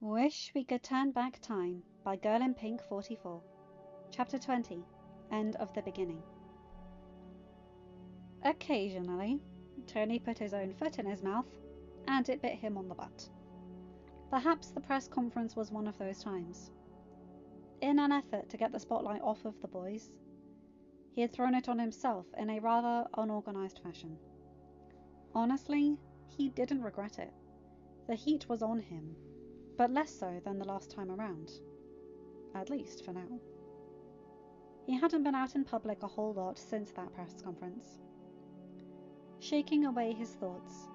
Wish We Could Turn Back Time by Girlinpink44. Chapter 20. End of the Beginning. Occasionally, Tony put his own foot in his mouth, and it bit him on the butt. Perhaps the press conference was one of those times. In an effort to get the spotlight off of the boys, he had thrown it on himself in a rather unorganized fashion. Honestly, he didn't regret it. The heat was on him, but less so than the last time around. At least for now. He hadn't been out in public a whole lot since that press conference. Shaking away his thoughts,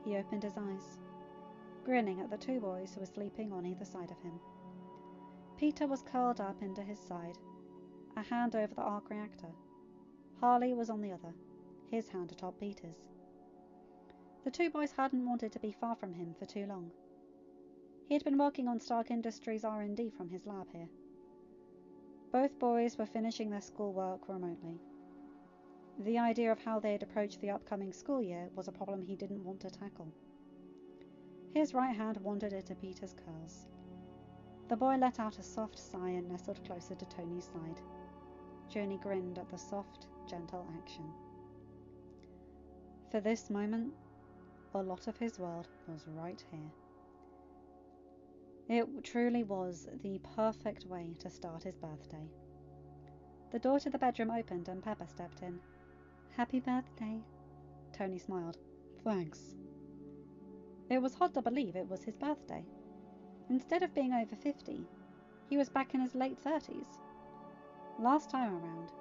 he opened his eyes, grinning at the two boys who were sleeping on either side of him. Peter was curled up into his side, a hand over the arc reactor. Harley was on the other, his hand atop Peter's. The two boys hadn't wanted to be far from him for too long. He had been working on Stark Industries R&D from his lab here. Both boys were finishing their schoolwork remotely. The idea of how they'd approach the upcoming school year was a problem he didn't want to tackle. His right hand wandered into Peter's curls. The boy let out a soft sigh and nestled closer to Tony's side. Tony grinned at the soft, gentle action. For this moment, a lot of his world was right here. It truly was the perfect way to start his birthday. The door to the bedroom opened and Pepper stepped in. "Happy birthday." Tony smiled. "Thanks." It was hard to believe it was his birthday. Instead of being over 50, he was back in his late 30s. Last time around,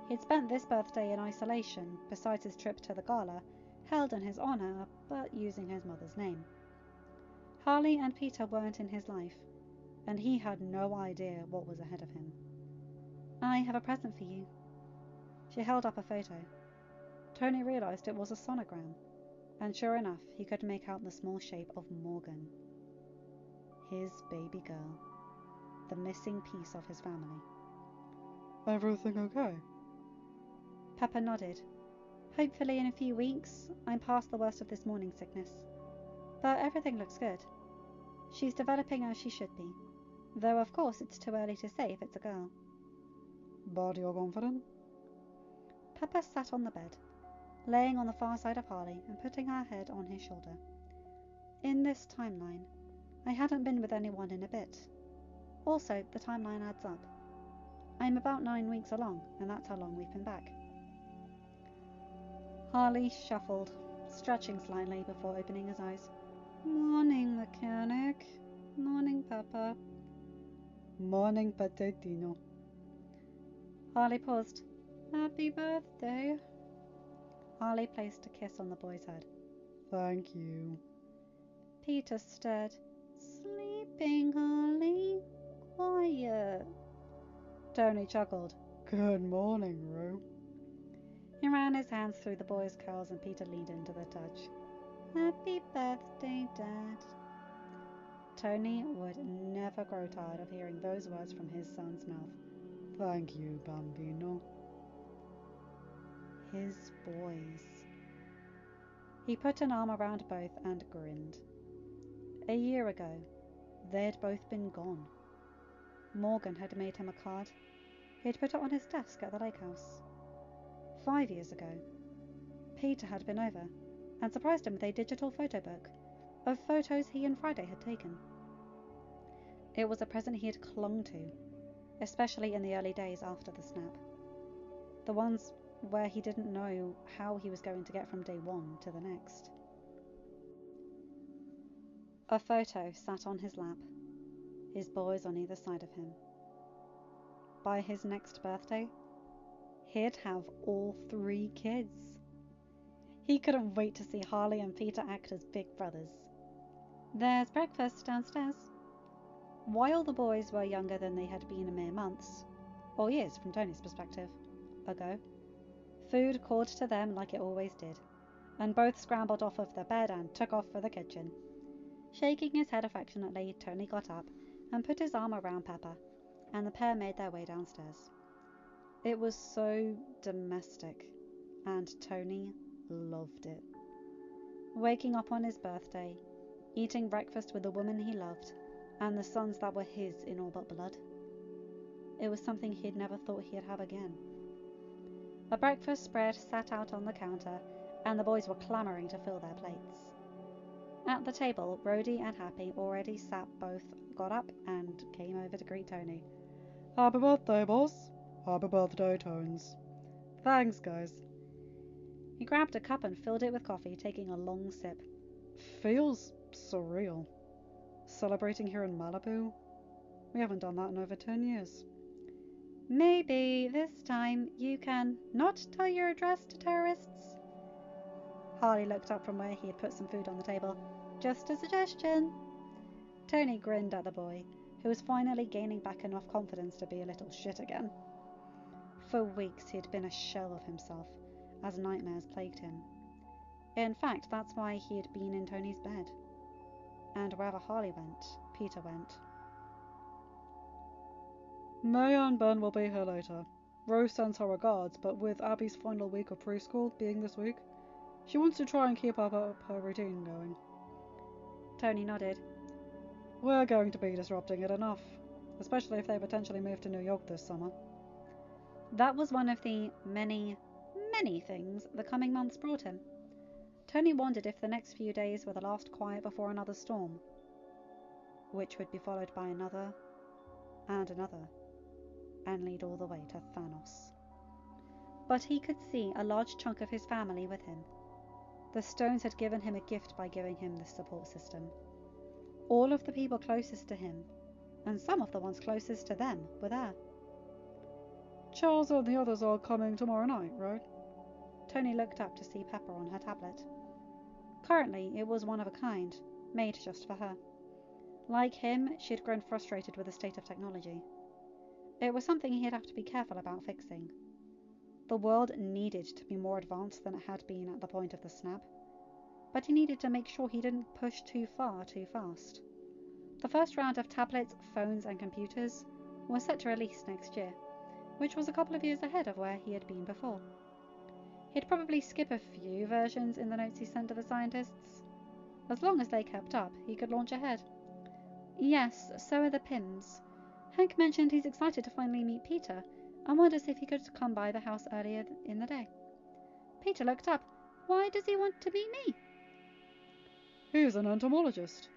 he'd spent this birthday in isolation besides his trip to the gala, held in his honour but using his mother's name. Harley and Peter weren't in his life, and he had no idea what was ahead of him. "I have a present for you." She held up a photo. Tony realised it was a sonogram, and sure enough, he could make out the small shape of Morgan. His baby girl. The missing piece of his family. "Everything okay?" Pepper nodded. "Hopefully in a few weeks, I'm past the worst of this morning sickness. But everything looks good. She's developing as she should be, though of course it's too early to say if it's a girl." "But you're confident?" Pepper sat on the bed, laying on the far side of Harley and putting her head on his shoulder. "In this timeline, I hadn't been with anyone in a bit. Also, the timeline adds up. I'm about 9 weeks along, and that's how long we've been back." Harley shuffled, stretching slightly before opening his eyes. "Morning, mechanic." "Morning, Pepper." "Morning, Potatino." Harley paused. "Happy birthday." Harley placed a kiss on the boy's head. "Thank you." Peter stared. "Sleeping, Harley? Quiet." Tony chuckled. "Good morning, Rue." He ran his hands through the boy's curls and Peter leaned into the touch. "Happy birthday, Dad." Tony would never grow tired of hearing those words from his son's mouth. "Thank you, Bambino." His boys. He put an arm around both and grinned. A year ago, they'd both been gone. Morgan had made him a card. He'd put it on his desk at the lake house. 5 years ago, Peter had been over and surprised him with a digital photo book of photos he and Friday had taken. It was a present he had clung to, especially in the early days after the snap. The ones where he didn't know how he was going to get from day one to the next. A photo sat on his lap, his boys on either side of him. By his next birthday, he'd have all 3 kids. He couldn't wait to see Harley and Peter act as big brothers. "There's breakfast downstairs." While the boys were younger than they had been a mere months, or years from Tony's perspective, ago, food called to them like it always did, and both scrambled off of the bed and took off for the kitchen. Shaking his head affectionately, Tony got up and put his arm around Pepper, and the pair made their way downstairs. It was so domestic, and Tony loved it. Waking up on his birthday, eating breakfast with the woman he loved, and the sons that were his in all but blood. It was something he'd never thought he'd have again. A breakfast spread sat out on the counter, and the boys were clamouring to fill their plates. At the table, Rhodey and Happy already sat. Both got up and came over to greet Tony. "Happy birthday, boss." "Happy birthday, Tones." "Thanks, guys." He grabbed a cup and filled it with coffee, taking a long sip. "Feels surreal. Celebrating here in Malibu. We haven't done that in over 10 years. Maybe this time you can not tell your address to terrorists?" Harley looked up from where he had put some food on the table. "Just a suggestion." Tony grinned at the boy, who was finally gaining back enough confidence to be a little shit again. For weeks he had been a shell of himself, as nightmares plagued him. In fact, that's why he had been in Tony's bed. And wherever Harley went, Peter went. "May and Ben will be here later. Rose sends her regards, but with Abby's final week of preschool being this week, she wants to try and keep up her routine going." Tony nodded. "We're going to be disrupting it enough, especially if they potentially move to New York this summer." That was one of the many, many things the coming months brought him. Tony wondered if the next few days were the last quiet before another storm, which would be followed by another and another, and lead all the way to Thanos. But he could see a large chunk of his family with him. The Stones had given him a gift by giving him this support system. All of the people closest to him, and some of the ones closest to them, were there. "Charles and the others are coming tomorrow night, right?" Tony looked up to see Pepper on her tablet. Currently, it was one of a kind, made just for her. Like him, she had grown frustrated with the state of technology. It was something he'd have to be careful about fixing. The world needed to be more advanced than it had been at the point of the snap, but he needed to make sure he didn't push too far too fast. The first round of tablets, phones and computers was set to release next year, which was a couple of years ahead of where he had been before. He'd probably skip a few versions in the notes he sent to the scientists. As long as they kept up, he could launch ahead. Yes, so are the Pims. Hank mentioned he's excited to finally meet Peter and wonders if he could come by the house earlier in the day. Peter looked up. "Why does he want to meet me?" "He's an entomologist.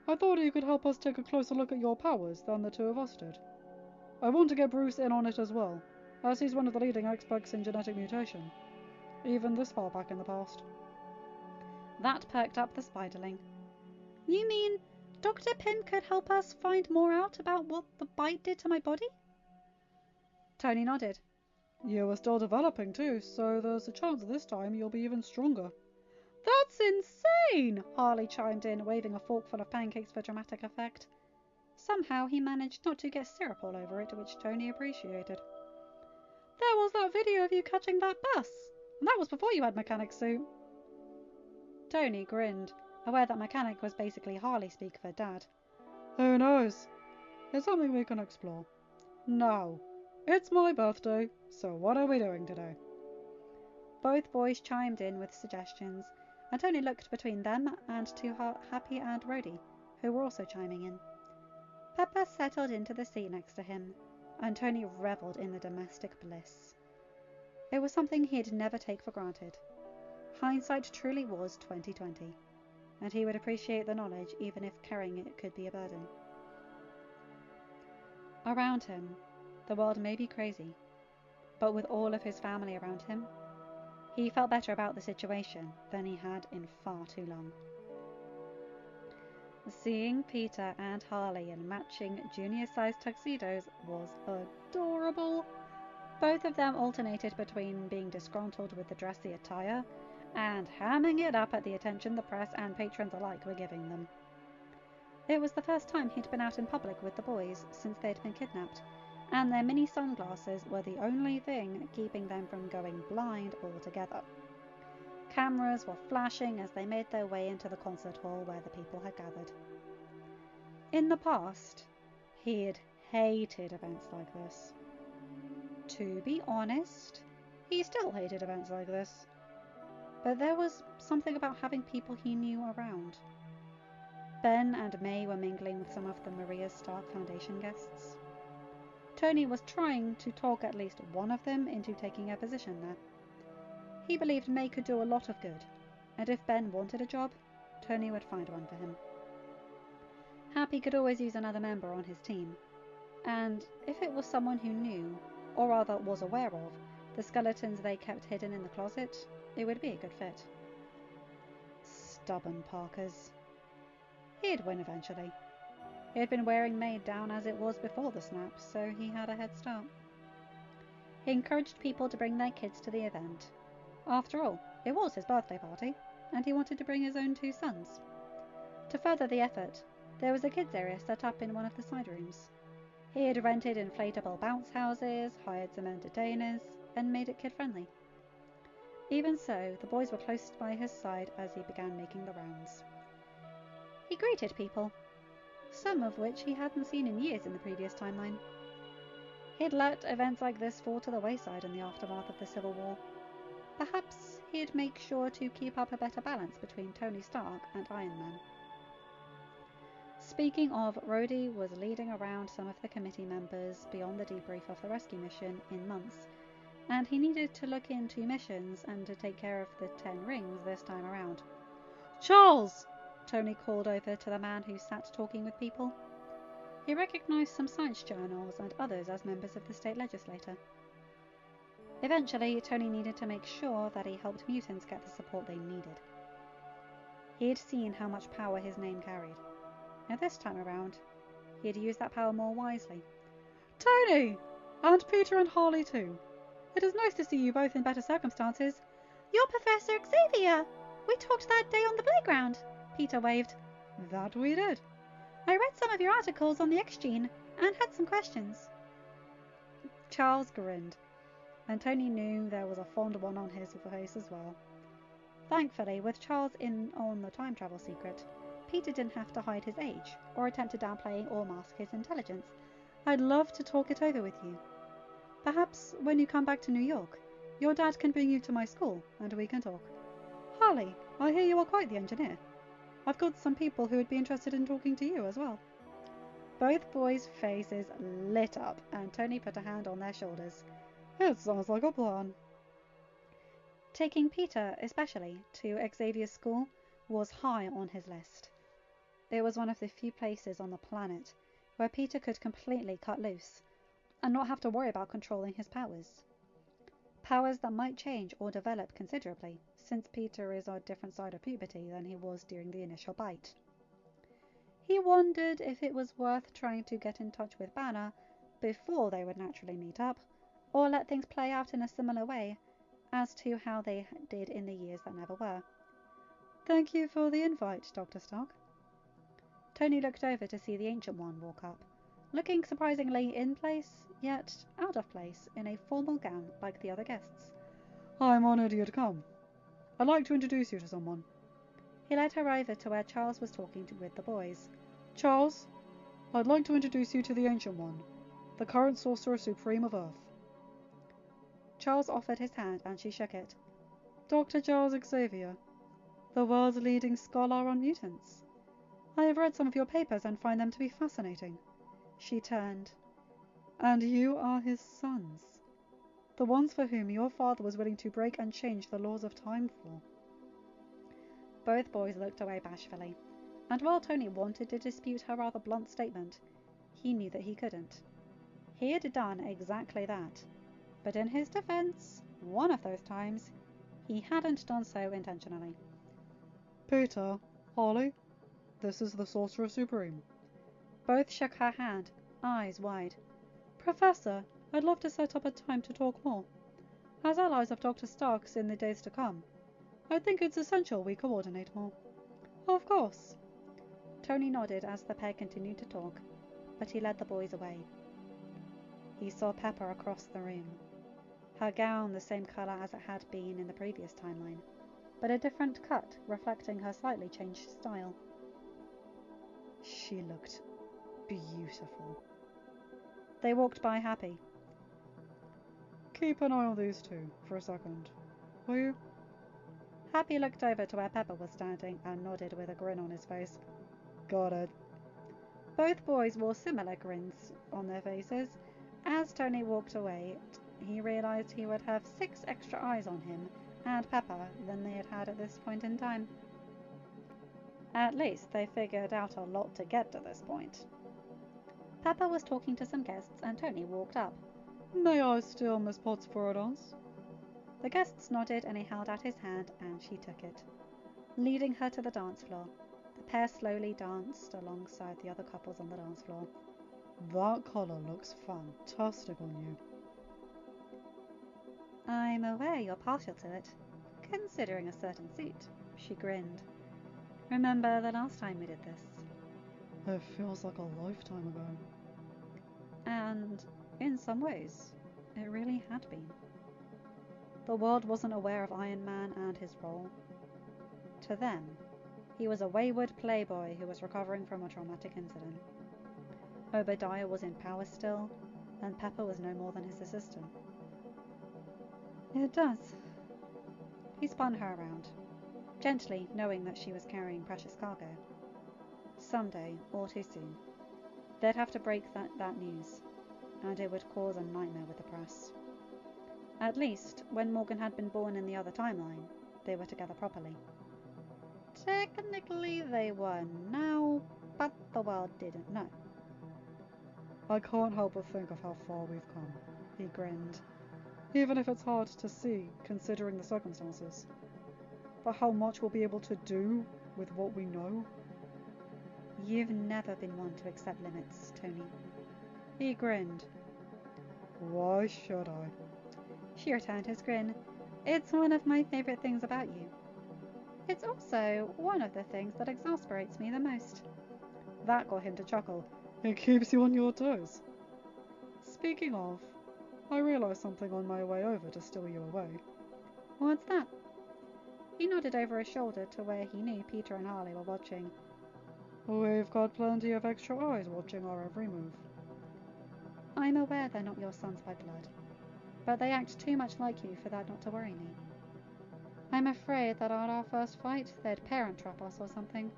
I thought he could help us take a closer look at your powers than the two of us did. I want to get Bruce in on it as well, as he's one of the leading experts in genetic mutation, even this far back in the past." That perked up the spiderling. "You mean Dr. Pym could help us find more out about what the bite did to my body?" Tony nodded. "You are still developing too, so there's a chance this time you'll be even stronger." "That's insane!" Harley chimed in, waving a forkful of pancakes for dramatic effect. Somehow he managed not to get syrup all over it, which Tony appreciated. "There was that video of you catching that bus, and that was before you had mechanic suit." Tony grinned, aware that mechanic was basically Harley speak for Dad. "Who knows? It's something we can explore. Now, it's my birthday, so what are we doing today?" Both boys chimed in with suggestions, and Tony looked between them and to Happy and Rhodey, who were also chiming in. Pepper settled into the seat next to him, and Tony revelled in the domestic bliss. It was something he'd never take for granted. Hindsight truly was 20/20, and he would appreciate the knowledge even if carrying it could be a burden. Around him, the world may be crazy, but with all of his family around him, he felt better about the situation than he had in far too long. Seeing Peter and Harley in matching junior-sized tuxedos was adorable. Both of them alternated between being disgruntled with the dressy attire and hamming it up at the attention the press and patrons alike were giving them. It was the first time he'd been out in public with the boys since they'd been kidnapped, and their mini sunglasses were the only thing keeping them from going blind altogether. Cameras were flashing as they made their way into the concert hall where the people had gathered. In the past, he'd hated events like this. To be honest, he still hated events like this. But there was something about having people he knew around. Ben and May were mingling with some of the Maria Stark Foundation guests. Tony was trying to talk at least one of them into taking a position there. He believed May could do a lot of good, and if Ben wanted a job, Tony would find one for him. Happy could always use another member on his team, and if it was someone who knew, or rather was aware of, the skeletons they kept hidden in the closet, it would be a good fit. Stubborn Parkers. He'd win eventually. He had been wearing May down as it was before the snap, so he had a head start. He encouraged people to bring their kids to the event. After all, it was his birthday party, and he wanted to bring his own 2 sons. To further the effort, there was a kids area set up in one of the side rooms. He had rented inflatable bounce houses, hired some entertainers, and made it kid-friendly. Even so, the boys were close by his side as he began making the rounds. He greeted people, some of which he hadn't seen in years in the previous timeline. He'd let events like this fall to the wayside in the aftermath of the Civil War. Perhaps he'd make sure to keep up a better balance between Tony Stark and Iron Man. Speaking of, Rhodey was leading around some of the committee members beyond the debrief of the rescue mission in months, and he needed to look into missions and to take care of the 10 rings this time around. "Charles!" Tony called over to the man who sat talking with people. He recognized some science journals and others as members of the state legislature. Eventually, Tony needed to make sure that he helped mutants get the support they needed. He had seen how much power his name carried, and this time around, he had used that power more wisely. "Tony! And Peter and Harley too. It is nice to see you both in better circumstances." "You're Professor Xavier! We talked that day on the playground," Peter waved. "That we did. "I read some of your articles on the X-Gene and had some questions." Charles grinned, and Tony knew there was a fond one on his face as well. Thankfully, with Charles in on the time travel secret, Peter didn't have to hide his age or attempt to downplay or mask his intelligence. "I'd love to talk it over with you. Perhaps when you come back to New York, your dad can bring you to my school and we can talk." "Harley, I hear you are quite the engineer. I've got some people who would be interested in talking to you as well." Both boys' faces lit up, and Tony put a hand on their shoulders. "It sounds like a plan." Taking Peter, especially, to Xavier's school was high on his list. It was one of the few places on the planet where Peter could completely cut loose and not have to worry about controlling his powers. Powers that might change or develop considerably, since Peter is on a different side of puberty than he was during the initial bite. He wondered if it was worth trying to get in touch with Banner before they would naturally meet up, or let things play out in a similar way as to how they did in the years that never were. "Thank you for the invite, Dr. Stark." Tony looked over to see the Ancient One walk up, looking surprisingly in place, yet out of place in a formal gown like the other guests. "I'm honored you'd come. I'd like to introduce you to someone." He led her over to where Charles was talking with the boys. "Charles, I'd like to introduce you to the Ancient One, the current Sorcerer Supreme of Earth." Charles offered his hand and she shook it. "Dr. Charles Xavier, the world's leading scholar on mutants. I have read some of your papers and find them to be fascinating." She turned. "And you are his sons, the ones for whom your father was willing to break and change the laws of time for." Both boys looked away bashfully, and while Tony wanted to dispute her rather blunt statement, he knew that he couldn't. He had done exactly that, but in his defense, one of those times, he hadn't done so intentionally. "Peter, Harley, this is the Sorcerer Supreme." Both shook her hand, eyes wide. "Professor, I'd love to set up a time to talk more. As allies of Dr. Stark's in the days to come, I think it's essential we coordinate more." "Of course." Tony nodded as the pair continued to talk, but he led the boys away. He saw Pepper across the room, her gown the same colour as it had been in the previous timeline, but a different cut reflecting her slightly changed style. She looked beautiful. They walked by Happy. "Keep an eye on these two for a second, will you?" Happy looked over to where Pepper was standing and nodded with a grin on his face. Got it. Both boys wore similar grins on their faces. As Tony walked away, he realized he would have 6 extra eyes on him and Peppa than they had had at this point in time. At least they figured out a lot to get to this point. Peppa was talking to some guests and Tony walked up. May I steal Miss Potts for a dance? The guests nodded and he held out his hand and she took it. Leading her to the dance floor, the pair slowly danced alongside the other couples on the dance floor. That colour looks fantastic on you. I'm aware you're partial to it, considering a certain suit, she grinned. Remember the last time we did this? It feels like a lifetime ago. And in some ways, it really had been. The world wasn't aware of Iron Man and his role. To them, he was a wayward playboy who was recovering from a traumatic incident. Obadiah was in power still, and Pepper was no more than his assistant. It does. He spun her around, gently knowing that she was carrying precious cargo. Someday, all too soon, they'd have to break that news, and it would cause a nightmare with the press. At least, when Morgan had been born in the other timeline, they were together properly. Technically they were now, but the world didn't know. I can't help but think of how far we've come, he grinned. Even if it's hard to see, considering the circumstances. But how much we'll be able to do with what we know? You've never been one to accept limits, Tony. He grinned. Why should I? She returned his grin. It's one of my favourite things about you. It's also one of the things that exasperates me the most. That got him to chuckle. It keeps you on your toes. Speaking of, I realised something on my way over to steal you away. What's that? He nodded over his shoulder to where he knew Peter and Harley were watching. We've got plenty of extra eyes watching our every move. I'm aware they're not your sons by blood, but they act too much like you for that not to worry me. I'm afraid that on our first fight, they'd parent trap us or something.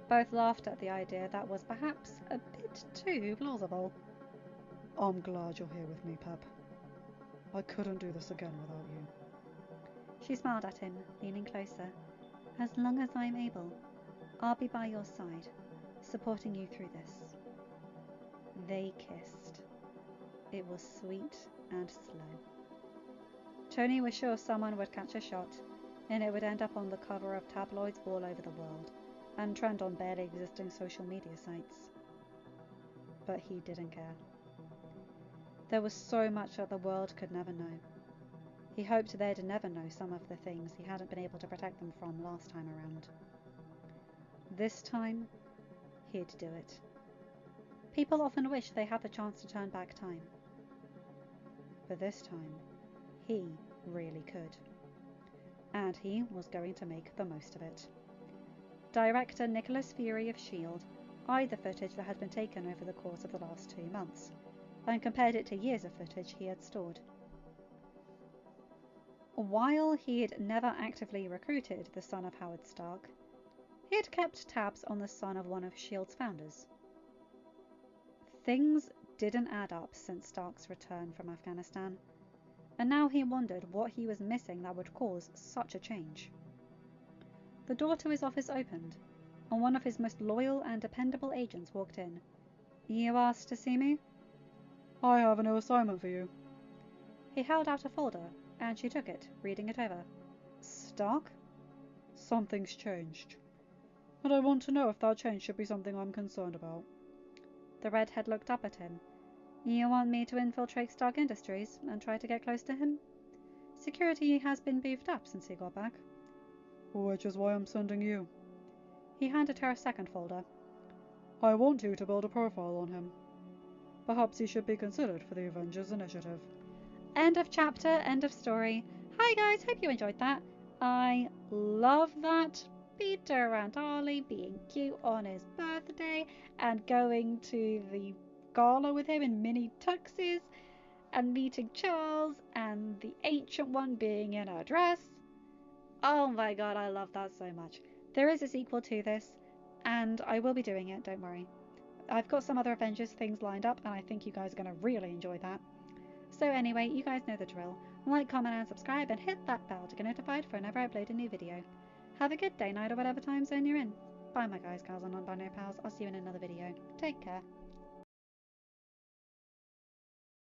Both laughed at the idea that was perhaps a bit too plausible. I'm glad you're here with me, Pep. I couldn't do this again without you. She smiled at him, leaning closer. As long as I'm able, I'll be by your side, supporting you through this. They kissed. It was sweet and slow. Tony was sure someone would catch a shot, and it would end up on the cover of tabloids all over the world, and trend on barely existing social media sites. But he didn't care. There was so much that the world could never know. He hoped they'd never know some of the things he hadn't been able to protect them from last time around. This time, he'd do it. People often wish they had the chance to turn back time. But this time, he really could. And he was going to make the most of it. Director Nicholas Fury of S.H.I.E.L.D. eyed the footage that had been taken over the course of the last 2 months, and compared it to years of footage he had stored. While he'd never actively recruited the son of Howard Stark, he'd kept tabs on the son of one of S.H.I.E.L.D.'s founders. Things didn't add up since Stark's return from Afghanistan, and now he wondered what he was missing that would cause such a change. The door to his office opened, and one of his most loyal and dependable agents walked in. You asked to see me? I have a new assignment for you. He held out a folder, and she took it, reading it over. Stark? Something's changed, and I want to know if that change should be something I'm concerned about. The redhead looked up at him. You want me to infiltrate Stark Industries and try to get close to him? Security has been beefed up since he got back. Which is why I'm sending you. He handed her a second folder. I want you to build a profile on him. Perhaps he should be considered for the Avengers Initiative. End of chapter, end of story. Hi guys, hope you enjoyed that. I love that. Peter and Harley being cute on his birthday and going to the gala with him in mini tuxes and meeting Charles and the ancient one being in a dress. Oh my god, I love that so much. There is a sequel to this, And I will be doing it, don't worry. I've got some other Avengers things lined up, and I think you guys are going to really enjoy that. So anyway, you guys know the drill. Like, comment, and subscribe, and hit that bell to get notified for whenever I upload a new video. Have a good day, night, or whatever time zone you're in. Bye, my guys, gals, and non-binary pals. I'll see you in another video. Take care.